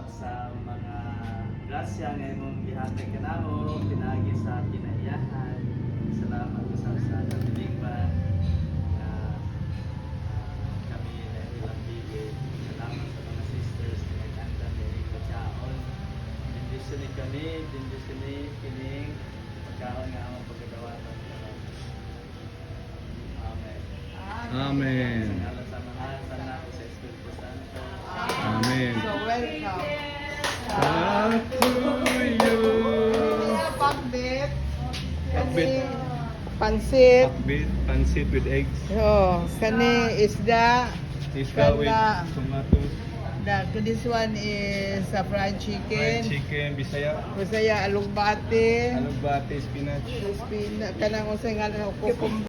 salamat sa mga grasya nga imong gihatag kanamo pinagi sa kinaiyahan. Salamat sa nabiling ba na kami na ilang bigay. Salamat sa mga sisters na naganda ng pagkaon. Bendisyon ni kami, bendisyon ni kining pagkaon nga among pagkadawaton. Amen. Amen. Sa ngalan sa mahal sa anak sa Espiritu Santo. Amen. So, welcome. To you. Pakbit. Pakbit. Pansit. Pansit with eggs. Oh, kani isda. Isda with Kana. tomato. This one is fried chicken. Fried chicken, Bisaya. Masaya alugbate. Alugbate, spinach. Kanang usay nga kukumba.